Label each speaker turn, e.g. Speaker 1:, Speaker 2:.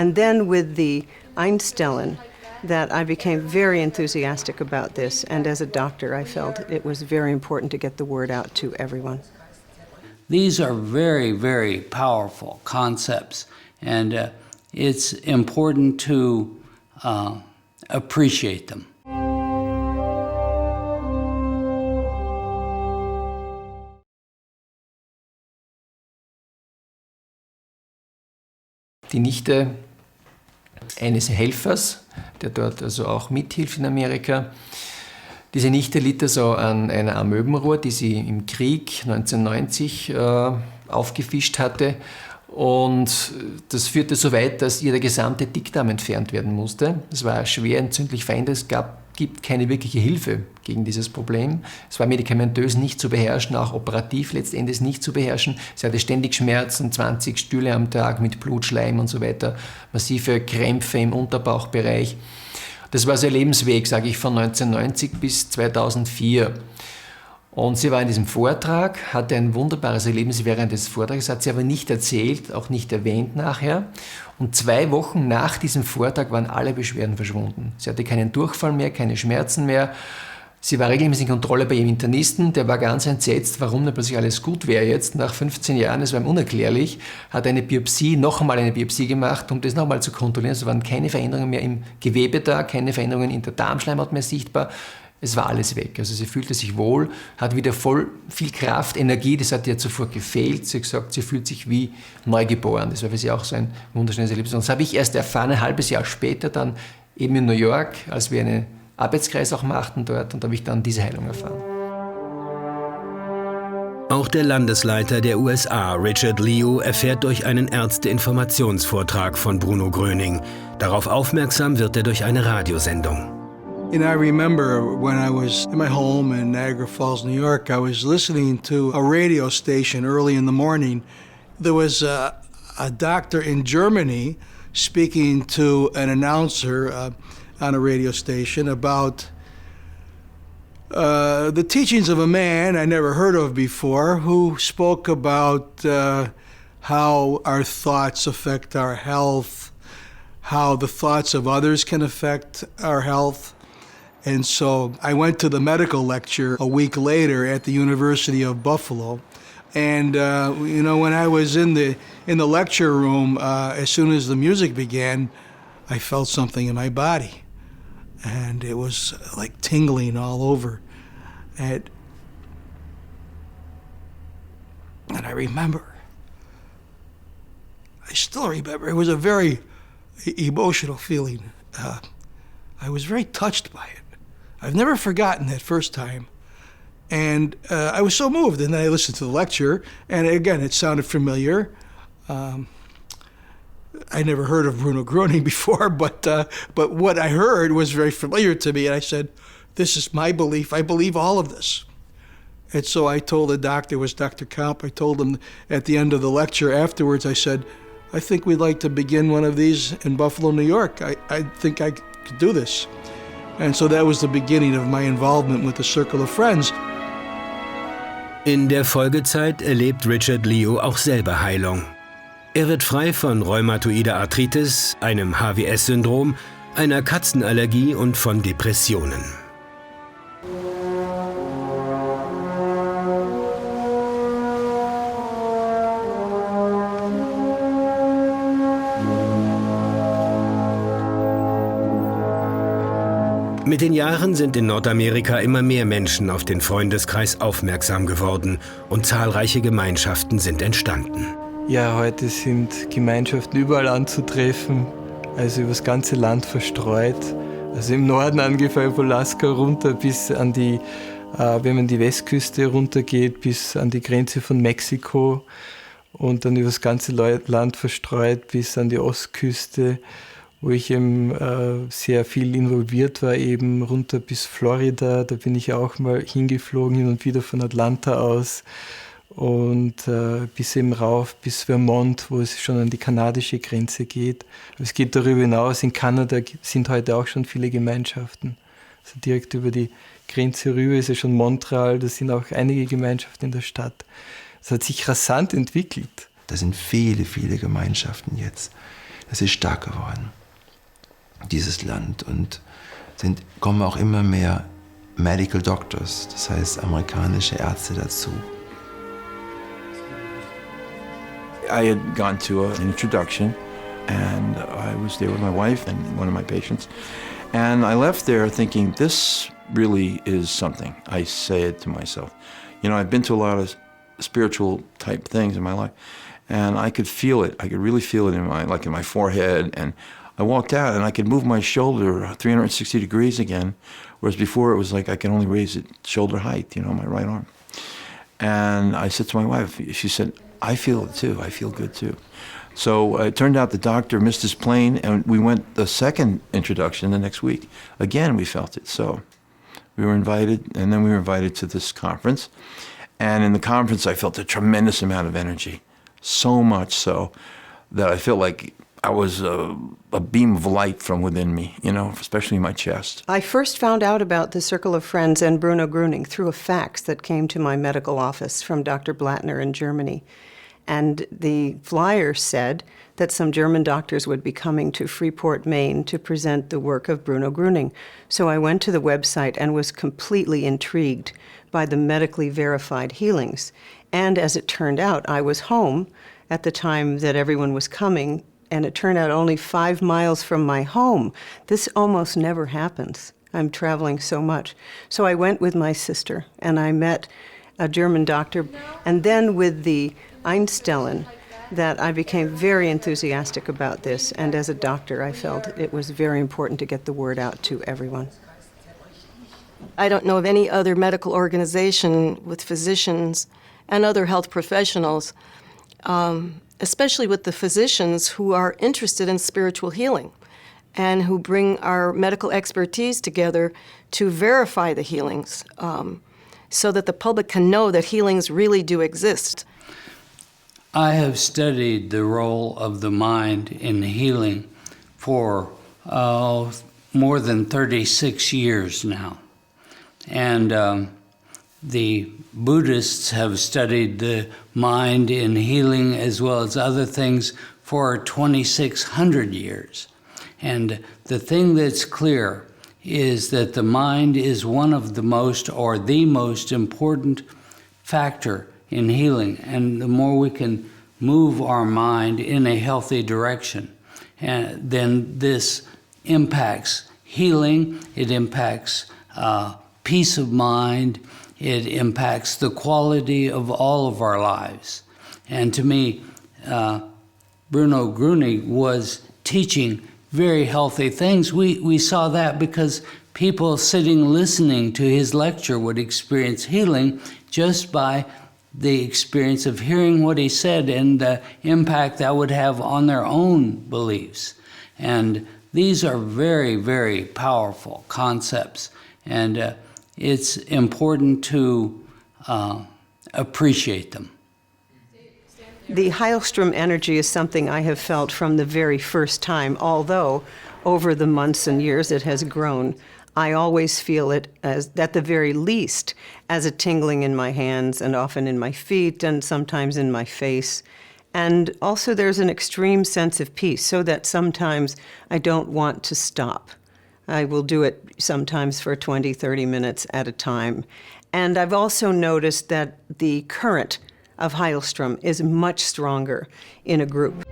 Speaker 1: And then with the Einstellen, that I became very enthusiastic about this, and as a doctor I felt it was very important to get the word out to everyone.
Speaker 2: These are very, very powerful concepts, and it's important to appreciate them.
Speaker 3: Die Nichte eines Helfers, der dort also auch mithilft in Amerika. Diese Nichte litt also an einer Amöbenruhr, die sie im Krieg 1990 aufgefischt hatte. Und das führte so weit, dass ihr der gesamte Dickdarm entfernt werden musste. Es war schwer entzündlich verändert, gibt keine wirkliche Hilfe gegen dieses Problem. Es war medikamentös nicht zu beherrschen, auch operativ letztendlich nicht zu beherrschen. Sie hatte ständig Schmerzen, 20 Stühle am Tag mit Blutschleim und so weiter, massive Krämpfe im Unterbauchbereich. Das war so ihr Lebensweg, sage ich, von 1990 bis 2004. Und sie war in diesem Vortrag, hatte ein wunderbares Erlebnis während des Vortrags, hat sie aber nicht erzählt, auch nicht erwähnt nachher. Und 2 Wochen nach diesem Vortrag waren alle Beschwerden verschwunden. Sie hatte keinen Durchfall mehr, keine Schmerzen mehr. Sie war regelmäßig in Kontrolle bei ihrem Internisten, der war ganz entsetzt, warum denn plötzlich alles gut wäre jetzt. Nach 15 Jahren, es war ihm unerklärlich, hat eine Biopsie, noch einmal eine Biopsie gemacht, um das noch einmal zu kontrollieren. Es waren keine Veränderungen mehr im Gewebe da, keine Veränderungen in der Darmschleimhaut mehr sichtbar. Es war alles weg. Also sie fühlte sich wohl, hat wieder voll viel Kraft, Energie, das hat ihr zuvor gefehlt. Sie hat gesagt, sie fühlt sich wie neugeboren. Das war für sie auch so ein wunderschönes Erlebnis. Und das habe ich erst erfahren, ein halbes Jahr später, dann eben in New York, als wir einen Arbeitskreis auch machten dort. Und da habe ich dann diese Heilung erfahren.
Speaker 4: Auch der Landesleiter der USA, Richard Liu, erfährt durch einen Ärzte-Informationsvortrag von Bruno Gröning. Darauf aufmerksam wird er durch eine Radiosendung.
Speaker 5: And I remember when I was in my home in Niagara Falls, New York, I was listening to a radio station early in the morning. There was a doctor in Germany speaking to an announcer on a radio station about the teachings of a man I never heard of before, who spoke about how our thoughts affect our health, how the thoughts of others can affect our health. And so I went to the medical lecture a week later at the University of Buffalo. And when I was in the lecture room, as soon as the music began, I felt something in my body. And it was like tingling all over. And I still remember, it was a very emotional feeling. I was very touched by it. I've never forgotten that first time. And I was so moved. And then I listened to the lecture, and again, it sounded familiar. I never heard of Bruna Gröninga before, but what I heard was very familiar to me. And I said, this is my belief. I believe all of this. And so I told the doctor, it was Dr. Kamp, I told him at the end of the lecture afterwards, I said, I think we'd like to begin one of these in Buffalo, New York. I think I could do this. And so that was the beginning of my involvement with the Circle of Friends.
Speaker 4: In der Folgezeit erlebt Richard Liu auch selber Heilung. Er wird frei von rheumatoider Arthritis, einem HWS-Syndrom, einer Katzenallergie und von Depressionen. Mit den Jahren sind in Nordamerika immer mehr Menschen auf den Freundeskreis aufmerksam geworden und zahlreiche Gemeinschaften sind entstanden.
Speaker 6: Ja, heute sind Gemeinschaften überall anzutreffen, also über das ganze Land verstreut. Also im Norden angefangen von Alaska runter bis an die, wenn man die Westküste runtergeht, bis an die Grenze von Mexiko und dann über das ganze Land verstreut bis an die Ostküste, wo ich eben sehr viel involviert war, eben runter bis Florida. Da bin ich auch mal hingeflogen, hin und wieder von Atlanta aus. Und bis eben rauf, bis Vermont, wo es schon an die kanadische Grenze geht. Aber es geht darüber hinaus. In Kanada sind heute auch schon viele Gemeinschaften. Also direkt über die Grenze rüber ist ja schon Montreal, da sind auch einige Gemeinschaften in der Stadt. Das hat sich rasant entwickelt.
Speaker 7: Da sind viele, viele Gemeinschaften jetzt. Es ist stark geworden, dieses Land. Und kommen auch immer mehr Medical Doctors, das heißt amerikanische Ärzte dazu.
Speaker 8: I had gone to an introduction, and I was there with my wife and one of my patients. And I left there thinking, this really is something. I said to myself, you know, I've been to a lot of spiritual type things in my life, and I could feel it. I could really feel it in my forehead. And I walked out, and I could move my shoulder 360 degrees again, whereas before it was like I could only raise it shoulder height, you know, my right arm. And I said to my wife, she said, I feel it too. I feel good too. So it turned out the doctor missed his plane, and we went the second introduction the next week. Again, we felt it. So we were invited, and then we were invited to this conference. And in the conference, I felt a tremendous amount of energy, so much so that I felt like I was a beam of light from within me, you know, especially in my chest.
Speaker 1: I first found out about the Circle of Friends and Bruna Gröninga through a fax that came to my medical office from Dr. Blattner in Germany. And the flyer said that some German doctors would be coming to Freeport, Maine to present the work of Bruna Gröninga. So I went to the website and was completely intrigued by the medically verified healings. And as it turned out, I was home at the time that everyone was coming, and it turned out only 5 miles from my home. This almost never happens. I'm traveling so much. So I went with my sister, and I met a German doctor, and then with the Einstellen, that I became very enthusiastic about this, and as a doctor I felt it was very important to get the word out to everyone.
Speaker 9: I don't know of any other medical organization with physicians and other health professionals, especially with the physicians who are interested in spiritual healing and who bring our medical expertise together to verify the healings so that the public can know that healings really do exist.
Speaker 2: I have studied the role of the mind in healing for more than 36 years now. And the Buddhists have studied the mind in healing as well as other things for 2,600 years. And the thing that's clear is that the mind is one of the most, or the most important factor in healing. And the more we can move our mind in a healthy direction, and then this impacts healing, it impacts peace of mind, it impacts the quality of all of our lives. And to me, Bruna Gröninga was teaching very healthy things. We saw that because people sitting listening to his lecture would experience healing just by the experience of hearing what he said and the impact that would have on their own beliefs. And these are very, very powerful concepts. And it's important to appreciate them.
Speaker 1: The Heilstrom energy is something I have felt from the very first time, although over the months and years it has grown. I always feel it as, at the very least, as a tingling in my hands and often in my feet and sometimes in my face. And also there's an extreme sense of peace, so that sometimes I don't want to stop. I will do it sometimes for 20, 30 minutes at a time. And I've also noticed that the current of Heilstrom is much stronger in a group.